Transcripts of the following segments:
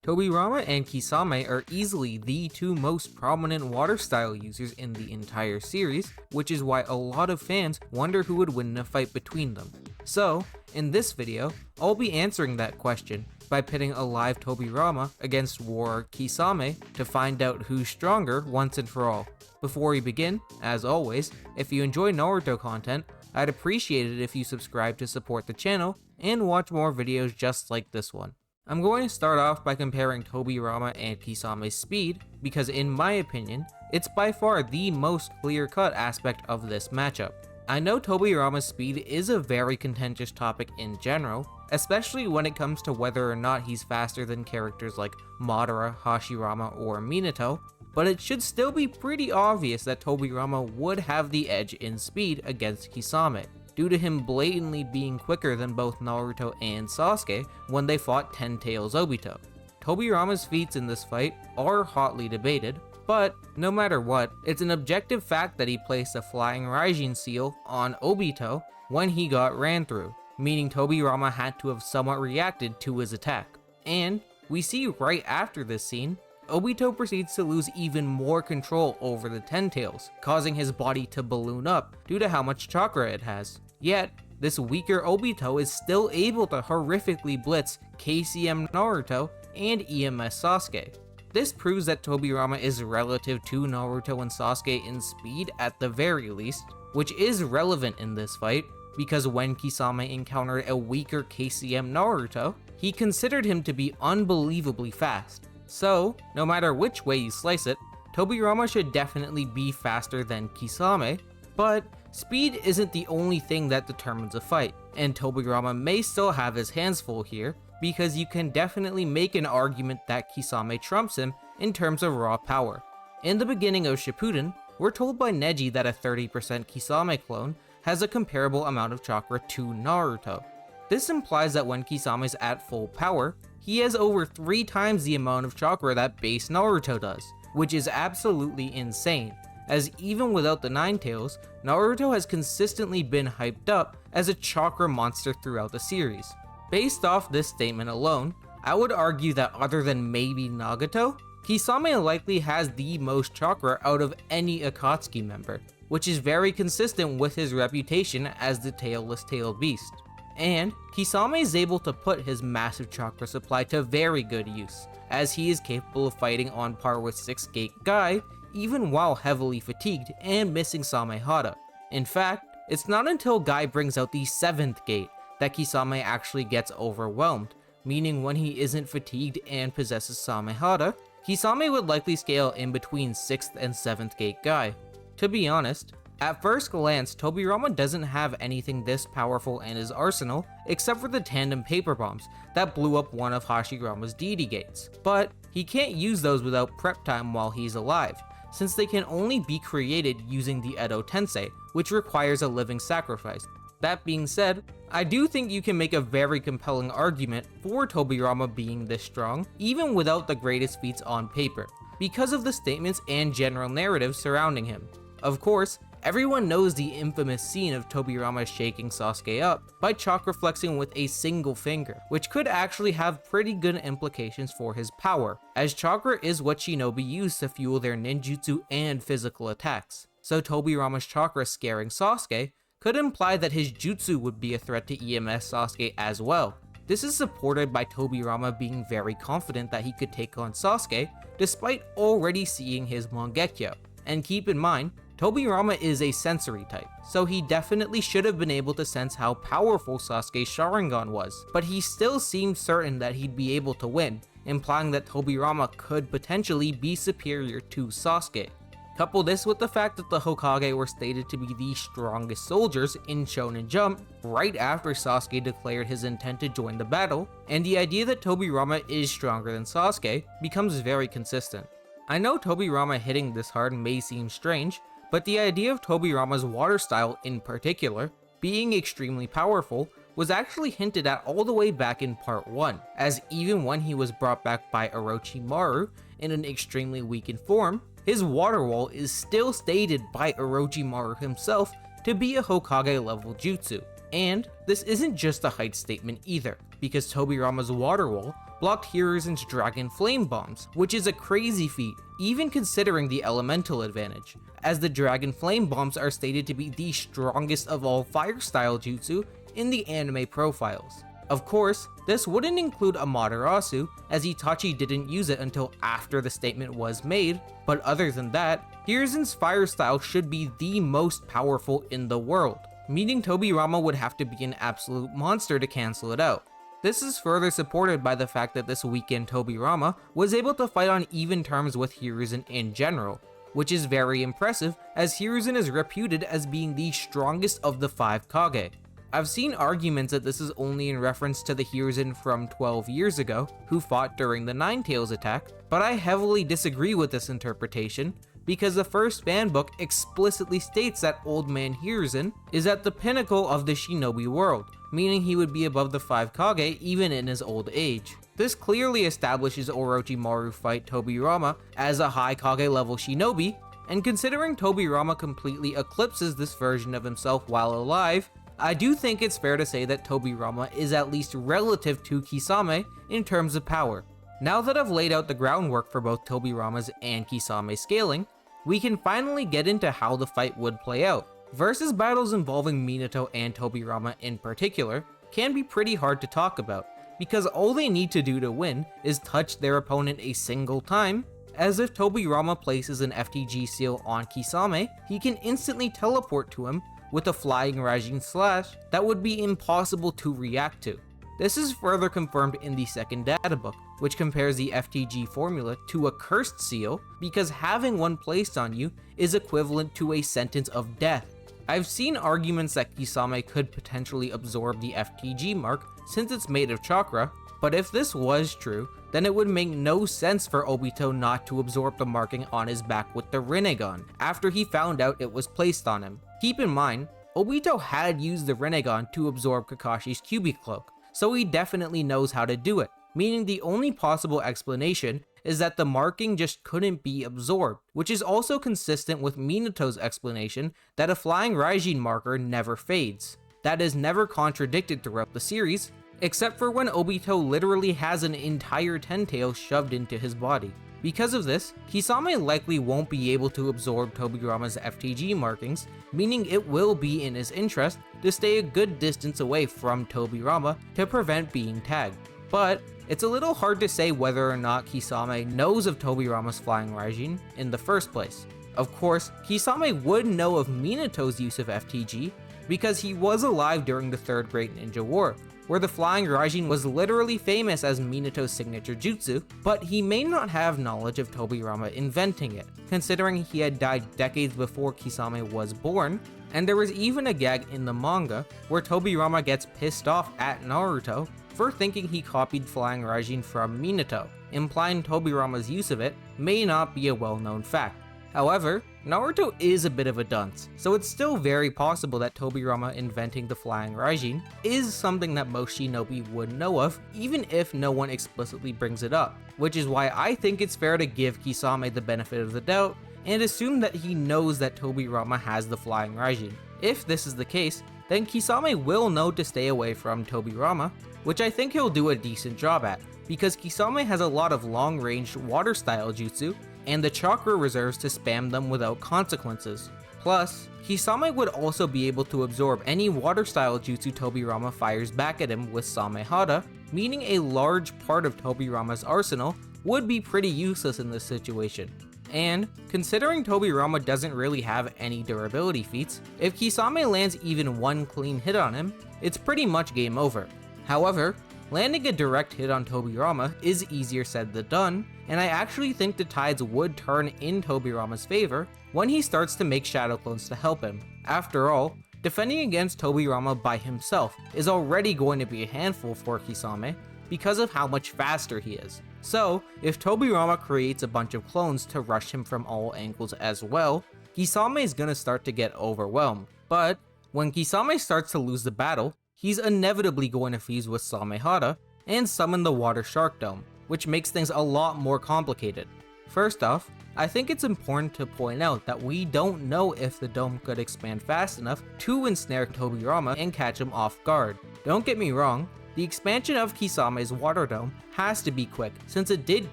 Tobirama and Kisame are easily the two most prominent water style users in the entire series, which is why a lot of fans wonder who would win in a fight between them. So, in this video, I'll be answering that question by pitting a live Tobirama against War Kisame to find out who's stronger once and for all. Before we begin, as always, if you enjoy Naruto content, I'd appreciate it if you subscribe to support the channel and watch more videos just like this one. I'm going to start off by comparing Tobirama and Kisame's speed, because in my opinion, it's by far the most clear-cut aspect of this matchup. I know Tobirama's speed is a very contentious topic in general, especially when it comes to whether or not he's faster than characters like Madara, Hashirama, or Minato, but it should still be pretty obvious that Tobirama would have the edge in speed against Kisame, due to him blatantly being quicker than both Naruto and Sasuke when they fought Ten Tails Obito. Tobirama's feats in this fight are hotly debated, but no matter what, it's an objective fact that he placed a flying Raijin seal on Obito when he got ran through, meaning Tobirama had to have somewhat reacted to his attack. And we see right after this scene, Obito proceeds to lose even more control over the Ten Tails, causing his body to balloon up due to how much chakra it has. Yet, this weaker Obito is still able to horrifically blitz KCM Naruto and EMS Sasuke. This proves that Tobirama is relative to Naruto and Sasuke in speed at the very least, which is relevant in this fight, because when Kisame encountered a weaker KCM Naruto, he considered him to be unbelievably fast. So, no matter which way you slice it, Tobirama should definitely be faster than Kisame, but speed isn't the only thing that determines a fight, and Tobirama may still have his hands full here, because you can definitely make an argument that Kisame trumps him in terms of raw power. In the beginning of Shippuden, we're told by Neji that a 30% Kisame clone has a comparable amount of chakra to Naruto. This implies that when Kisame's at full power, he has over 3 times the amount of chakra that base Naruto does, which is absolutely insane, as even without the Nine Tails, Naruto has consistently been hyped up as a chakra monster throughout the series. Based off this statement alone, I would argue that other than maybe Nagato, Kisame likely has the most chakra out of any Akatsuki member, which is very consistent with his reputation as the tailless tail beast. And Kisame is able to put his massive chakra supply to very good use, as he is capable of fighting on par with 6th Gate Guy, even while heavily fatigued and missing Samehada. In fact, it's not until Guy brings out the 7th Gate that Kisame actually gets overwhelmed, meaning when he isn't fatigued and possesses Samehada, Kisame would likely scale in between 6th and 7th Gate Guy. To be honest, at first glance, Tobirama doesn't have anything this powerful in his arsenal except for the tandem paper bombs that blew up one of Hashirama's deity gates, but he can't use those without prep time while he's alive, since they can only be created using the Edo Tensei, which requires a living sacrifice. That being said, I do think you can make a very compelling argument for Tobirama being this strong, even without the greatest feats on paper, because of the statements and general narrative surrounding him. Of course, everyone knows the infamous scene of Tobirama shaking Sasuke up by chakra flexing with a single finger, which could actually have pretty good implications for his power, as chakra is what shinobi use to fuel their ninjutsu and physical attacks. So Tobirama's chakra scaring Sasuke could imply that his jutsu would be a threat to EMS Sasuke as well. This is supported by Tobirama being very confident that he could take on Sasuke despite already seeing his Mangekyo. And keep in mind, Tobirama is a sensory type, so he definitely should have been able to sense how powerful Sasuke's Sharingan was, but he still seemed certain that he'd be able to win, implying that Tobirama could potentially be superior to Sasuke. Couple this with the fact that the Hokage were stated to be the strongest soldiers in Shonen Jump right after Sasuke declared his intent to join the battle, and the idea that Tobirama is stronger than Sasuke becomes very consistent. I know Tobirama hitting this hard may seem strange, but the idea of Tobirama's water style in particular being extremely powerful was actually hinted at all the way back in part 1, as even when he was brought back by Orochimaru in an extremely weakened form, his water wall is still stated by Orochimaru himself to be a Hokage level jutsu. And this isn't just a height statement either, because Tobirama's water wall blocked Hiruzen's Dragon Flame Bombs, which is a crazy feat, even considering the elemental advantage, as the Dragon Flame Bombs are stated to be the strongest of all fire style jutsu in the anime profiles. Of course, this wouldn't include Amaterasu, as Itachi didn't use it until after the statement was made, but other than that, Hiruzen's fire style should be the most powerful in the world, meaning Tobirama would have to be an absolute monster to cancel it out. This is further supported by the fact that this weekend Tobirama was able to fight on even terms with Hiruzen in general, which is very impressive as Hiruzen is reputed as being the strongest of the 5 Kage. I've seen arguments that this is only in reference to the Hiruzen from 12 years ago, who fought during the Nine Tails attack, but I heavily disagree with this interpretation, because the first fan book explicitly states that Old Man Hiruzen is at the pinnacle of the shinobi world, meaning he would be above the 5 Kage even in his old age. This clearly establishes Orochimaru fight Tobirama as a high Kage level shinobi, and considering Tobirama completely eclipses this version of himself while alive, I do think it's fair to say that Tobirama is at least relative to Kisame in terms of power. Now that I've laid out the groundwork for both Tobirama's and Kisame's scaling, we can finally get into how the fight would play out. Versus battles involving Minato and Tobirama in particular can be pretty hard to talk about, because all they need to do to win is touch their opponent a single time, as if Tobirama places an FTG seal on Kisame, he can instantly teleport to him with a flying Raijin slash that would be impossible to react to. This is further confirmed in the second databook, which compares the FTG formula to a cursed seal because having one placed on you is equivalent to a sentence of death. I've seen arguments that Kisame could potentially absorb the FTG mark since it's made of chakra, but if this was true, then it would make no sense for Obito not to absorb the marking on his back with the Rinnegan after he found out it was placed on him. Keep in mind, Obito had used the Rinnegan to absorb Kakashi's Kyuubi cloak, so he definitely knows how to do it, meaning the only possible explanation is that the marking just couldn't be absorbed, which is also consistent with Minato's explanation that a flying Raijin marker never fades. That is never contradicted throughout the series, except for when Obito literally has an entire Ten-Tail shoved into his body. Because of this, Kisame likely won't be able to absorb Tobirama's FTG markings, meaning it will be in his interest to stay a good distance away from Tobirama to prevent being tagged. But it's a little hard to say whether or not Kisame knows of Tobirama's flying Raijin in the first place. Of course, Kisame would know of Minato's use of FTG because he was alive during the Third Great Ninja War, where the flying Raijin was literally famous as Minato's signature jutsu, but he may not have knowledge of Tobirama inventing it, considering he had died decades before Kisame was born, and there was even a gag in the manga where Tobirama gets pissed off at Naruto for thinking he copied flying Raijin from Minato, implying Tobirama's use of it may not be a well-known fact. However, Naruto is a bit of a dunce, so it's still very possible that Tobirama inventing the flying Raijin is something that most shinobi would know of, even if no one explicitly brings it up, which is why I think it's fair to give Kisame the benefit of the doubt and assume that he knows that Tobirama has the flying Raijin. If this is the case, then Kisame will know to stay away from Tobirama, which I think he'll do a decent job at, because Kisame has a lot of long-range water-style jutsu, and the chakra reserves to spam them without consequences. Plus, Kisame would also be able to absorb any water-style jutsu Tobirama fires back at him with Samehada, meaning a large part of Tobirama's arsenal would be pretty useless in this situation. And, considering Tobirama doesn't really have any durability feats, if Kisame lands even one clean hit on him, it's pretty much game over. However, landing a direct hit on Tobirama is easier said than done, and I actually think the tides would turn in Tobirama's favor when he starts to make shadow clones to help him. After all, defending against Tobirama by himself is already going to be a handful for Kisame because of how much faster he is. So, if Tobirama creates a bunch of clones to rush him from all angles as well, Kisame is gonna start to get overwhelmed. But, when Kisame starts to lose the battle, he's inevitably going to fuse with Samehada and summon the Water Shark Dome, which makes things a lot more complicated. First off, I think it's important to point out that we don't know if the dome could expand fast enough to ensnare Tobirama and catch him off guard. Don't get me wrong, The expansion of Kisame's water dome has to be quick since it did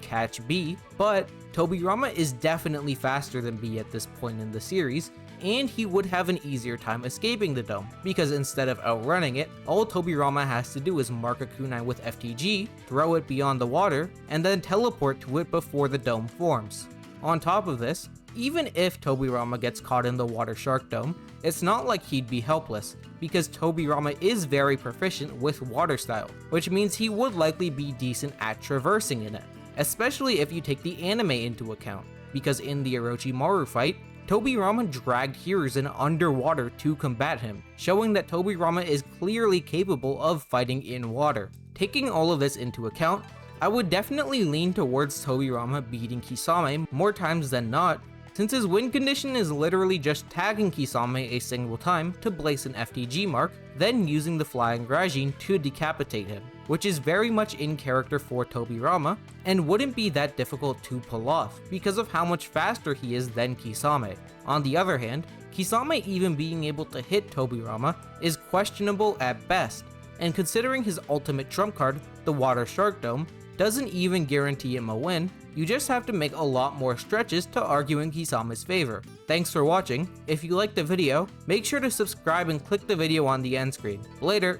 catch B, but Tobirama is definitely faster than B at this point in the series, and he would have an easier time escaping the dome, because instead of outrunning it, all Tobirama has to do is mark a kunai with FTG, throw it beyond the water, and then teleport to it before the dome forms. On top of this, even if Tobirama gets caught in the water shark dome, it's not like he'd be helpless, because Tobirama is very proficient with water style, which means he would likely be decent at traversing in it, especially if you take the anime into account, because in the Orochimaru fight, Tobirama dragged Hiruzen underwater to combat him, showing that Tobirama is clearly capable of fighting in water. Taking all of this into account, I would definitely lean towards Tobirama beating Kisame more times than not, since his win condition is literally just tagging Kisame a single time to place an FTG mark, then using the flying Grajin to decapitate him, which is very much in character for Tobirama, and wouldn't be that difficult to pull off because of how much faster he is than Kisame. On the other hand, Kisame even being able to hit Tobirama is questionable at best, and considering his ultimate trump card, the Water Shark Dome, doesn't even guarantee him a win. You just have to make a lot more stretches to argue in Kisame's favor. Thanks for watching. If you liked the video, make sure to subscribe and click the video on the end screen. Later!